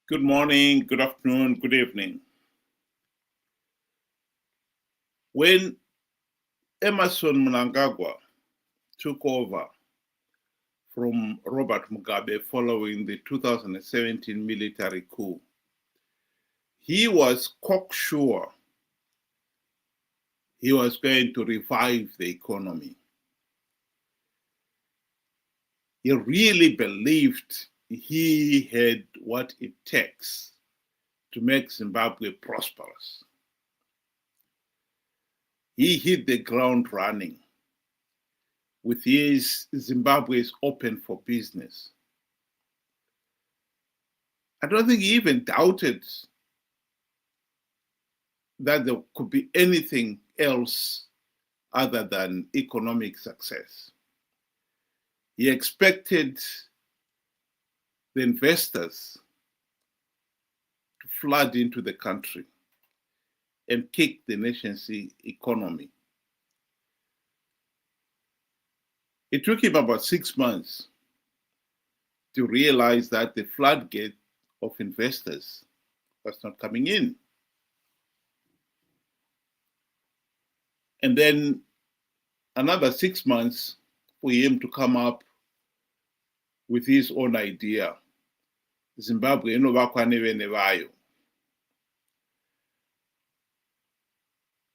Good morning, good afternoon, good evening. When Emerson Mnangagwa took over from Robert Mugabe following the 2017 military coup, he was cocksure he was going to revive the economy. He really believed he had what it takes to make Zimbabwe prosperous. He hit the ground running with his Zimbabwe open for business. I don't think he even doubted that there could be anything else other than economic success. He expected the investors to flood into the country and kick the nation's economy. It took him about 6 months to realize that the floodgate of investors was not coming in. And then another 6 months for him to come up with his own idea, Zimbabwe nevayo.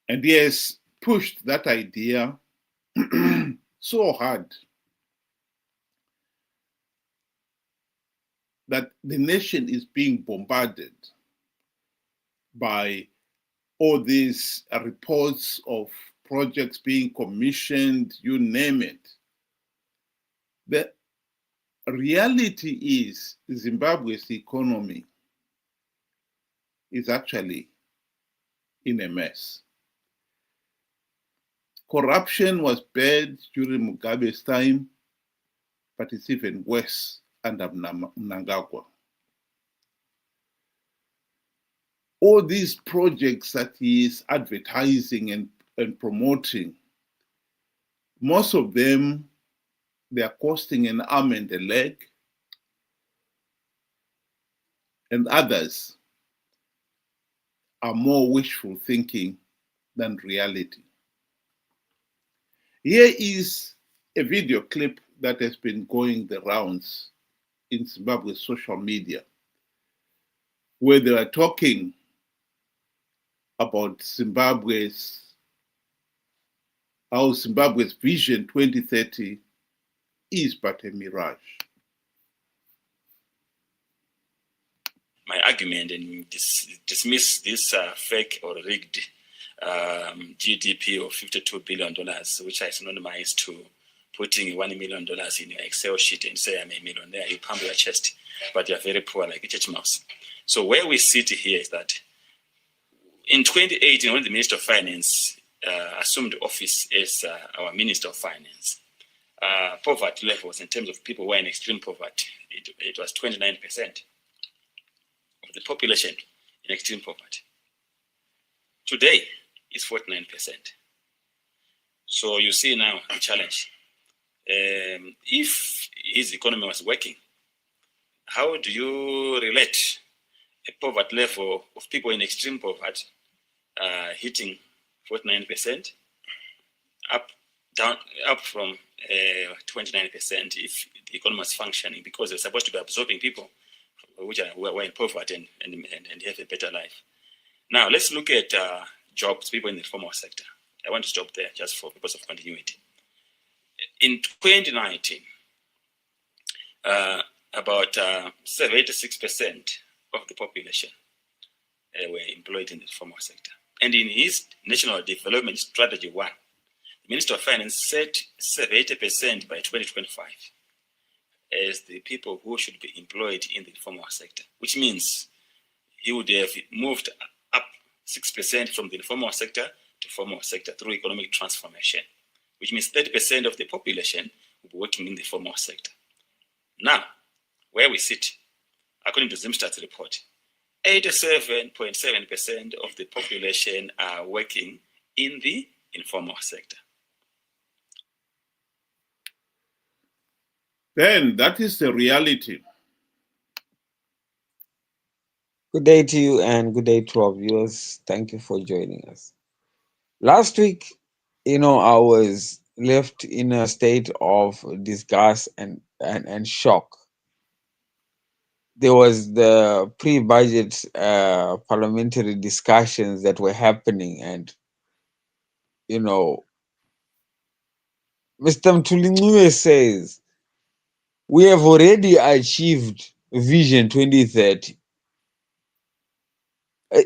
And he has pushed that idea so hard that the nation is being bombarded by all these reports of projects being commissioned, you name it. The reality is Zimbabwe's economy is actually in a mess. Corruption was bad during Mugabe's time, but it's even worse under Mnangagwa. All these projects that he is advertising and promoting, most of them, they are costing an arm and a leg, and others are more wishful thinking than reality. Here is a video clip that has been going the rounds in Zimbabwe's social media, where they are talking about how Zimbabwe's Vision 2030 is but a mirage. My argument and dismiss this fake or rigged GDP of $52 billion, which I synonymize to putting $1 million in your Excel sheet and say I'm a millionaire. You pump your chest, but you're very poor like a church mouse. So where we sit here is that in 2018, when the Minister of Finance assumed office as our Minister of Finance, poverty levels in terms of people who are in extreme poverty, it was 29% of the population in extreme poverty. Today, it's 49%. So you see now the challenge. If his economy was working, how do you relate a poverty level of people in extreme poverty hitting 49% up from 29% if the economy was functioning, because they're supposed to be absorbing people who are in poverty and have a better life. Now, let's look at jobs, people in the informal sector. I want to stop there just for purpose of continuity. In 2019, about 76% of the population were employed in the informal sector. And in his National Development Strategy 1, the Minister of Finance set 70% by 2025 as the people who should be employed in the informal sector, which means he would have moved up 6% from the informal sector to formal sector through economic transformation, which means 30% of the population will be working in the formal sector. Now, where we sit, according to Zimstad's report, 87.7% of the population are working in the informal sector. Then that is the reality. Good day to you and good day to our viewers. Thank you for joining us. Last week, I was left in a state of disgust and shock. There was the pre-budget parliamentary discussions that were happening, and you know, Mr. Mtulingue says we have already achieved Vision 2030. Eh,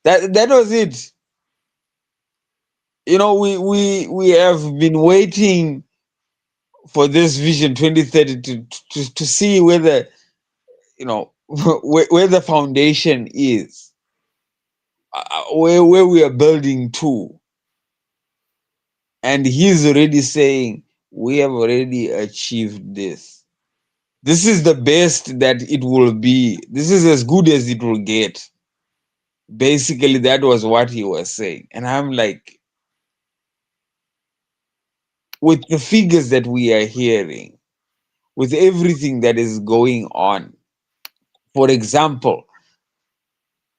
That was it. We have been waiting for this Vision 2030 to see whether where the foundation is, where we are building to, and he's already saying we have already achieved this. This is the best that it will be. This is as good as it will get. Basically, that was what he was saying, and I'm like, with the figures that we are hearing, with everything that is going on, for example,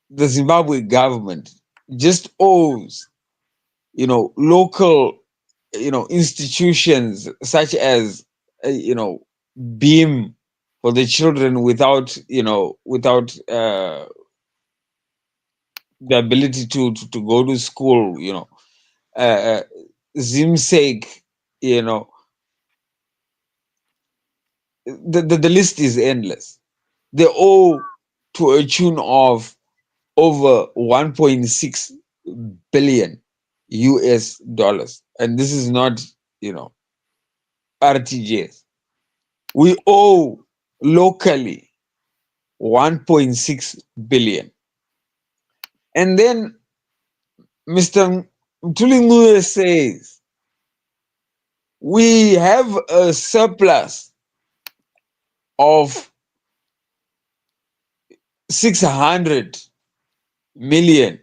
the Zimbabwe government just owes, local, institutions such as, Beam for the children without the ability to go to school, uh, uh, Zimseg, you know, the list is endless. They owe to a tune of over 1.6 billion US dollars. And this is not, you know, RTGS. We owe locally 1.6 billion. And then Mr. Mtulingue says we have a surplus of 600 million,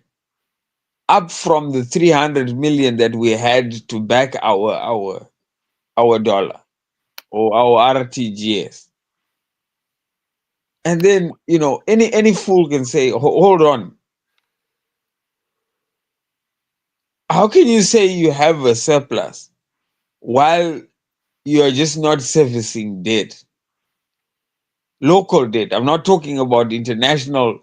up from the 300 million that we had to back our dollar or our RTGS. And then, any fool can say, Hold on, how can you say you have a surplus while you are just not servicing debt, local debt? I'm not talking about international,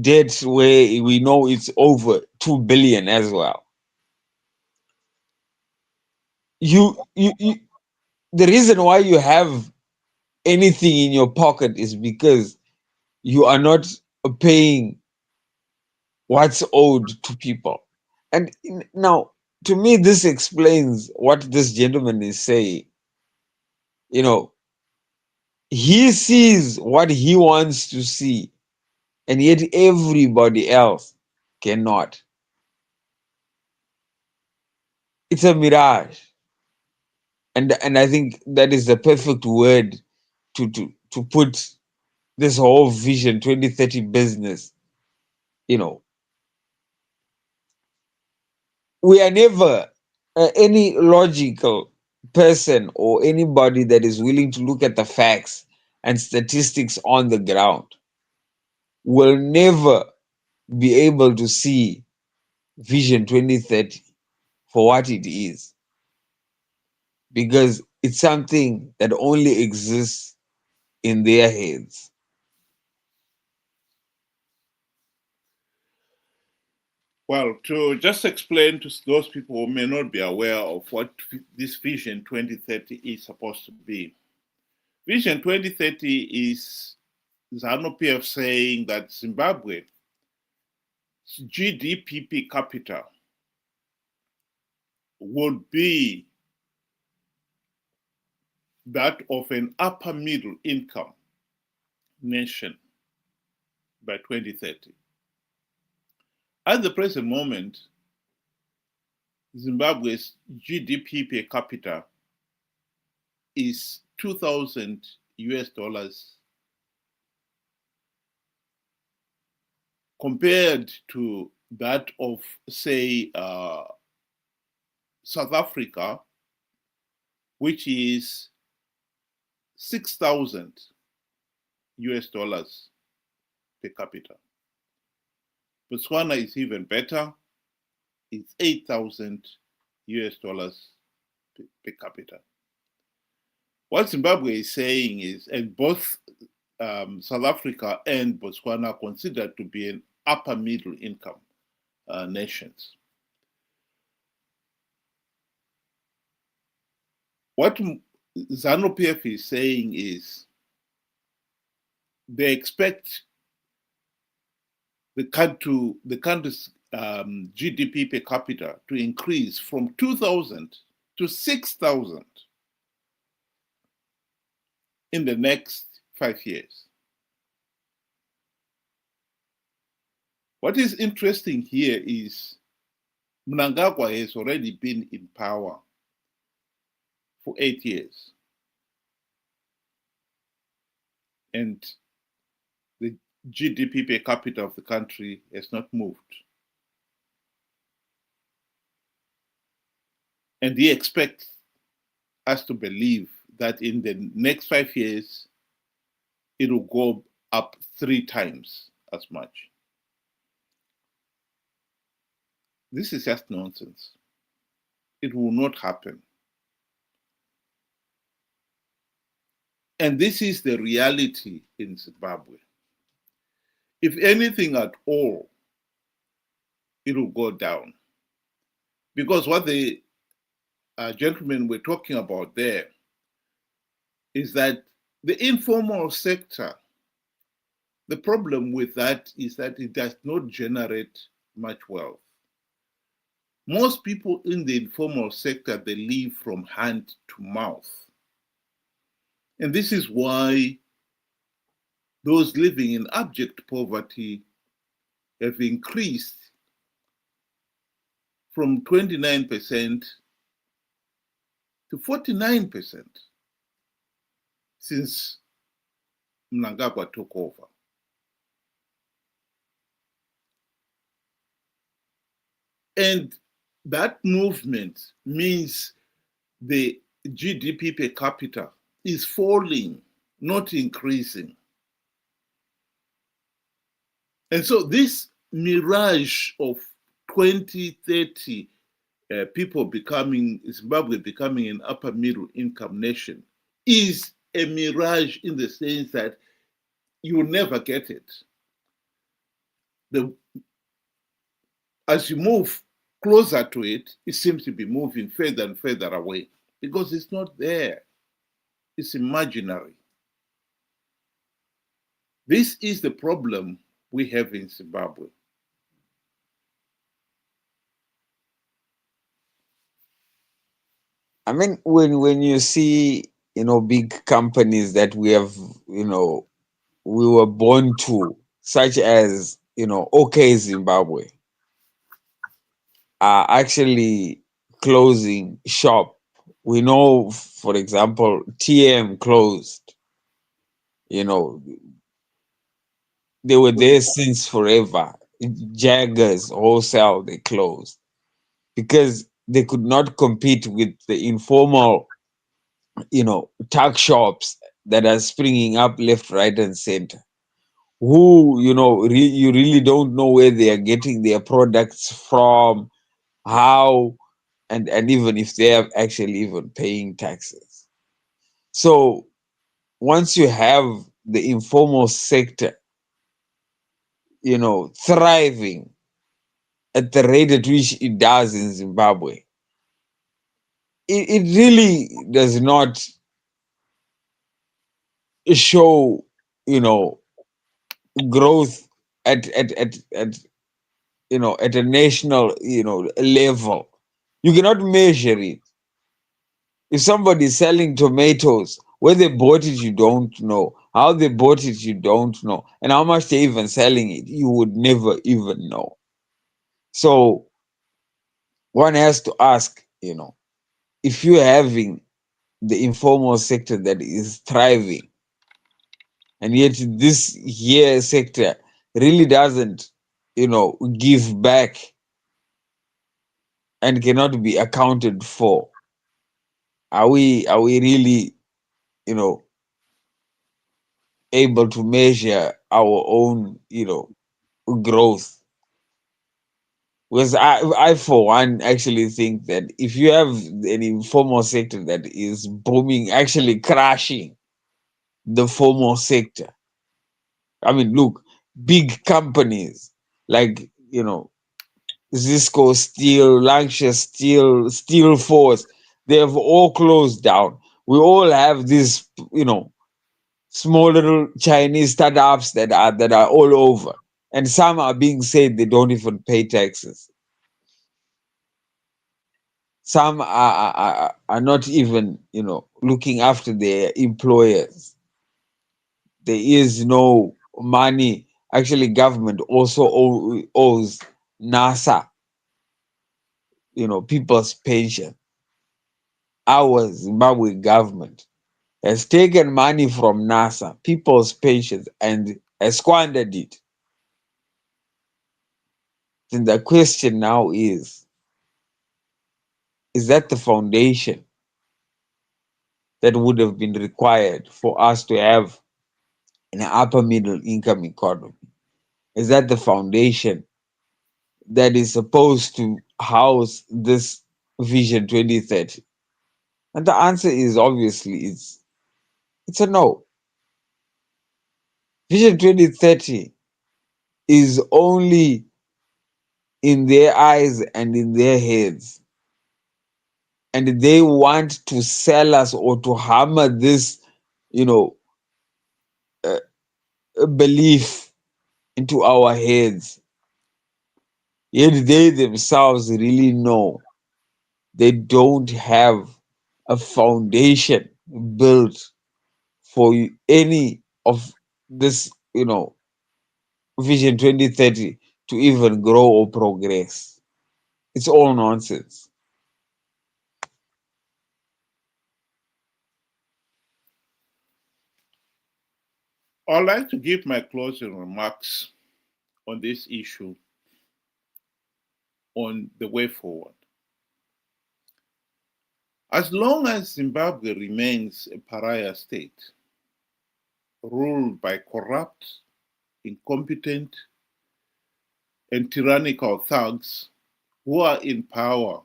debt where we know it's over 2 billion as well. You the reason why you have anything in your pocket is because you are not paying what's owed to people. And now, to me, this explains what this gentleman is saying. You know, he sees what he wants to see, and yet everybody else cannot. It's a mirage. And I think that is the perfect word to put this whole Vision 2030 business. You know, we are never, any logical person or anybody that is willing to look at the facts and statistics on the ground will never be able to see Vision 2030 for what it is, because it's something that only exists in their heads. Well, to just explain to those people who may not be aware of what this Vision 2030 is supposed to be. Vision 2030 is Zanu PF saying that Zimbabwe's GDP per capita would be that of an upper middle income nation by 2030. At the present moment, Zimbabwe's GDP per capita is 2,000 US dollars compared to that of, say, South Africa, which is 6,000 US dollars per capita. Botswana is even better. It's 8,000 US dollars per capita. What Zimbabwe is saying is, and both South Africa and Botswana are considered to be an upper middle income nations. What Zanu PF is saying is they expect the country's GDP per capita to increase from 2,000 to 6,000 in the next 5 years. What is interesting here is Mnangagwa has already been in power for 8 years. And the GDP per capita of the country has not moved. And he expects us to believe that in the next 5 years, it will go up 3 times as much. This is just nonsense. It will not happen. And this is the reality in Zimbabwe. If anything at all, it will go down. Because what the gentlemen were talking about there is that the informal sector, the problem with that is that it does not generate much wealth. Most people in the informal sector, they live from hand to mouth. And this is why those living in abject poverty have increased from 29% to 49% since Mnangagwa took over. And that movement means the GDP per capita is falling, not increasing. And so this mirage of 2030 Zimbabwe becoming an upper middle income nation is a mirage in the sense that you will never get it. As you move closer to it, it seems to be moving further and further away because it's not there. It's imaginary. This is the problem we have in Zimbabwe. I mean, when you see, big companies that we have, we were born to, such as, OK Zimbabwe, are actually closing shop. We know, for example, TM closed. They were there since forever. Jaggers wholesale, they closed because they could not compete with the informal, tuck shops that are springing up left, right, and center. Who, you really don't know where they are getting their products from, how, and even if they are actually even paying taxes. So once you have the informal sector, thriving at the rate at which it does in Zimbabwe, it really does not show, growth at a national, level. You cannot measure it. If somebody is selling tomatoes, where they bought it, you don't know. How they bought it, you don't know. And how much they're even selling it, you would never even know. So one has to ask, if you're having the informal sector that is thriving, and yet this here sector really doesn't, give back and cannot be accounted for, are we really, able to measure our own, growth. Because I for one actually think that if you have an informal sector that is booming, actually crashing the formal sector. I mean, look, big companies like, Cisco Steel, Lancashire Steel, Steel Force, they have all closed down. We all have these, small little Chinese startups that are all over. And some are being said they don't even pay taxes. Some are not even, looking after their employers. There is no money. Actually, government also owes NASA, people's pension. Our Zimbabwe government has taken money from NASA, people's pensions, and has squandered it. Then the question now is that the foundation that would have been required for us to have an upper middle income economy? Is that the foundation that is supposed to house this Vision 2030? And the answer is obviously it's a no. Vision 2030 is only in their eyes and in their heads. And they want to sell us or to hammer this, you know, uh, belief into our heads. Yet they themselves really know they don't have a foundation built for any of this, Vision 2030 to even grow or progress. It's all nonsense. I'd like to give my closing remarks on this issue on the way forward. As long as Zimbabwe remains a pariah state, ruled by corrupt, incompetent, and tyrannical thugs who are in power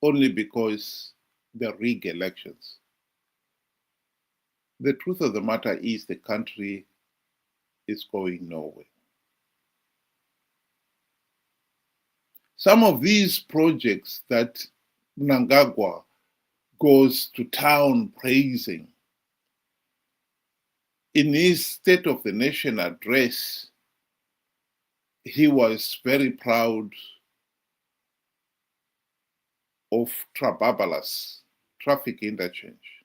only because they rig elections, the truth of the matter is the country is going nowhere. Some of these projects that Mnangagwa goes to town praising, in his State of the Nation address, he was very proud of Trababalas, traffic interchange.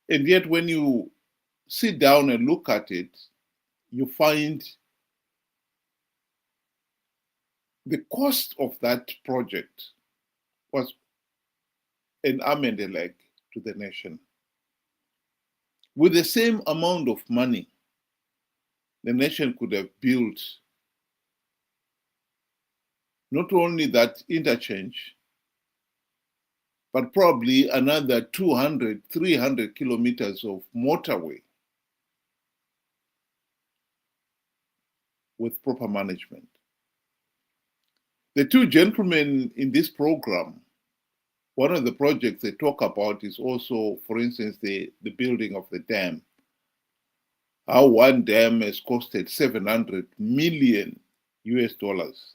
And yet when you sit down and look at it, you find the cost of that project was an arm and a leg to the nation. With the same amount of money, the nation could have built not only that interchange, but probably another 200, 300 kilometers of motorway with proper management. The two gentlemen in this program, one of the projects they talk about is also, for instance, the building of the dam. How one dam has costed 700 million US dollars.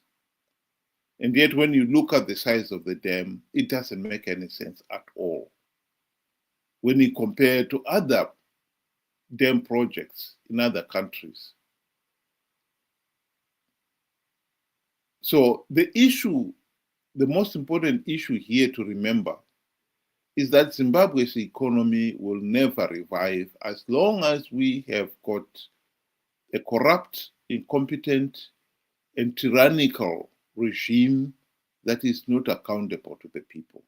And yet when you look at the size of the dam, it doesn't make any sense at all. When you compare to other dam projects in other countries. So the most important issue here to remember is that Zimbabwe's economy will never revive as long as we have got a corrupt, incompetent, and tyrannical regime that is not accountable to the people.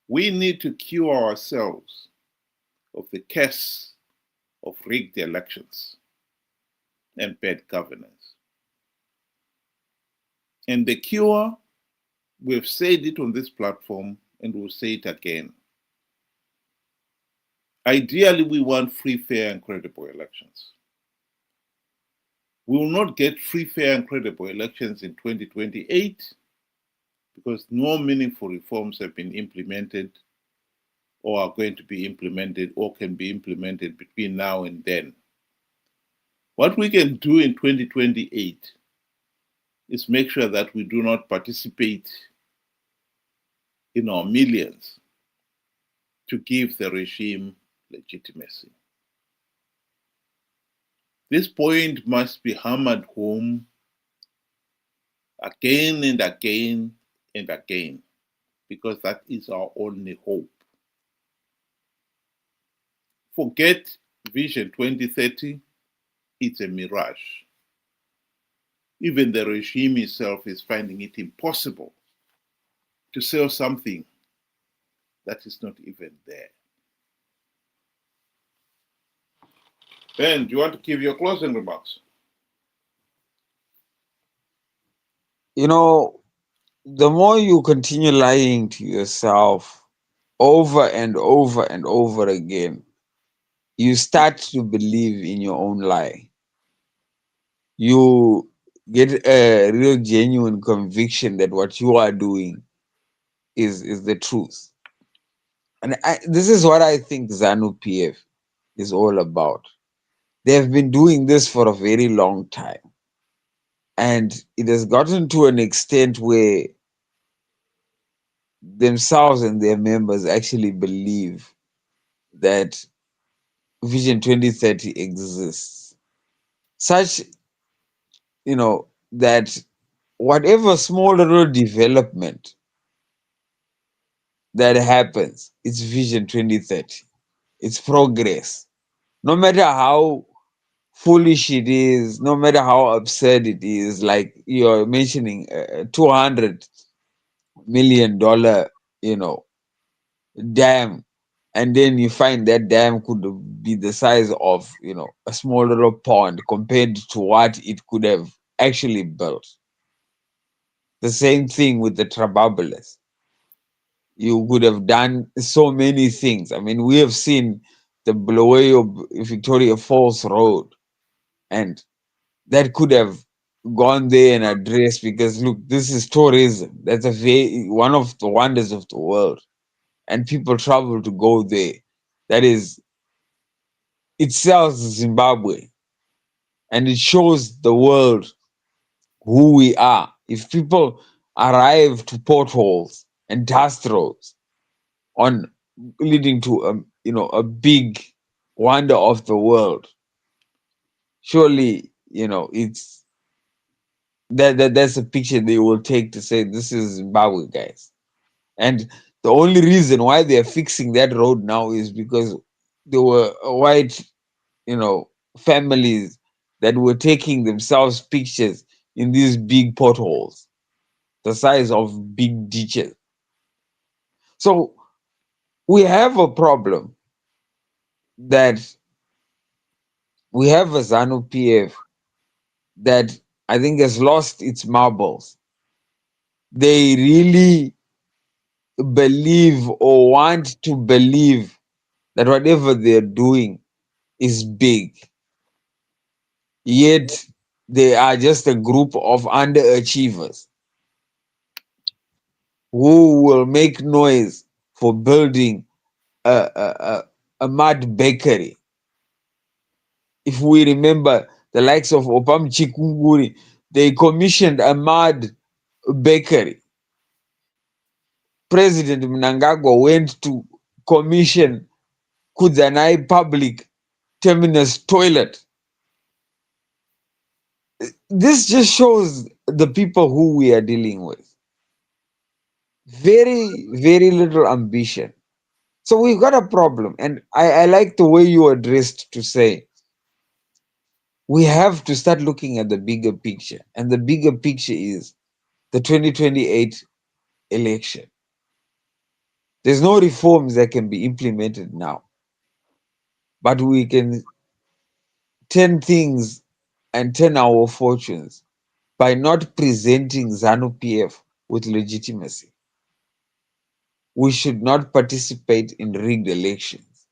We need to cure ourselves of the curse of rigged elections and bad governance. And the cure, we've said it on this platform and we'll say it again. Ideally, we want free, fair, and credible elections. We will not get free, fair, and credible elections in 2028 because no meaningful reforms have been implemented or are going to be implemented or can be implemented between now and then. What we can do in 2028 is make sure that we do not participate in our millions to give the regime legitimacy. This point must be hammered home again and again and again, because that is our only hope. Forget Vision 2030, it's a mirage. Even the regime itself is finding it impossible to sell something that is not even there. Ben, do you want to give your closing remarks? You know, the more you continue lying to yourself over and over and over again, you start to believe in your own lie. You get a real genuine conviction that what you are doing is the truth. And this is what I think Zanu PF is all about. They have been doing this for a very long time. And it has gotten to an extent where themselves and their members actually believe that Vision 2030 exists. Such, that whatever small little development that happens, it's Vision 2030. It's progress. No matter how foolish it is, no matter how absurd it is, like you're mentioning $200 million, you know, dam, and then you find that dam could be the size of, a small little pond compared to what it could have actually built. The same thing with the Trababulas. You could have done so many things. I mean, we have seen the Bulawayo Victoria Falls Road, and that could have gone there and addressed, because look, this is tourism. That's one of the wonders of the world, and people travel to go there. That is, it sells Zimbabwe, and it shows the world who we are. If people arrive to potholes and dust roads on leading to a big wonder of the world, surely it's that's a picture they will take to say this is Zimbabwe, guys. And the only reason why they're fixing that road now is because there were white families that were taking themselves pictures in these big potholes the size of big ditches. So we have a problem that we have a Zanu PF that I think has lost its marbles. They really believe or want to believe that whatever they're doing is big, yet they are just a group of underachievers who will make noise for building a mud bakery. If we remember the likes of Opam Chikunguri, they commissioned a mud bakery. President Mnangagwa went to commission Kudzanai Public Terminus toilet. This just shows the people who we are dealing with. Very, very little ambition. So we've got a problem. And I like the way you addressed to say we have to start looking at the bigger picture. And the bigger picture is the 2028 election. There's no reforms that can be implemented now, but we can turn things and turn our fortunes by not presenting ZANU PF with legitimacy. We should not participate in rigged elections.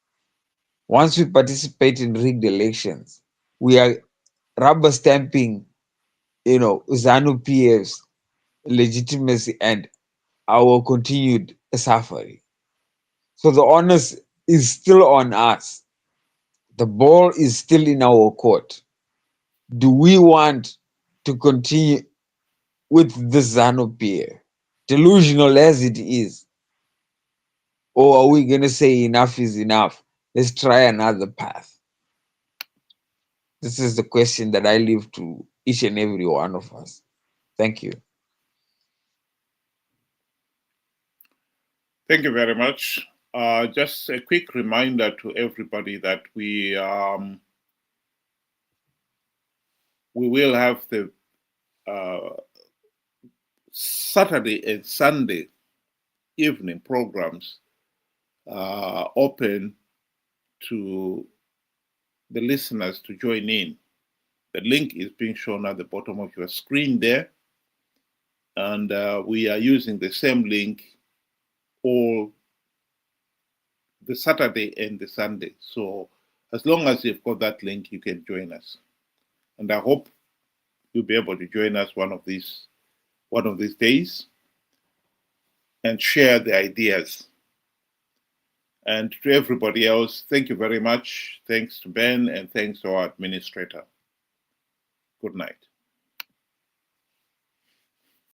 Once we participate in rigged elections, we are rubber stamping, Zanu PF's legitimacy and our continued suffering. So the onus is still on us. The ball is still in our court. Do we want to continue with the Zanu PF, delusional as it is? Or are we going to say enough is enough? Let's try another path. This is the question that I leave to each and every one of us. Thank you. Thank you very much. Just a quick reminder to everybody that we will have the Saturday and Sunday evening programs open to the listeners to join in. The link is being shown at the bottom of your screen there. And we are using the same link all the Saturday and the Sunday. So as long as you've got that link, you can join us. And I hope you'll be able to join us one of these days and share the ideas. And to everybody else, thank you very much. Thanks to Ben and thanks to our administrator. Good night.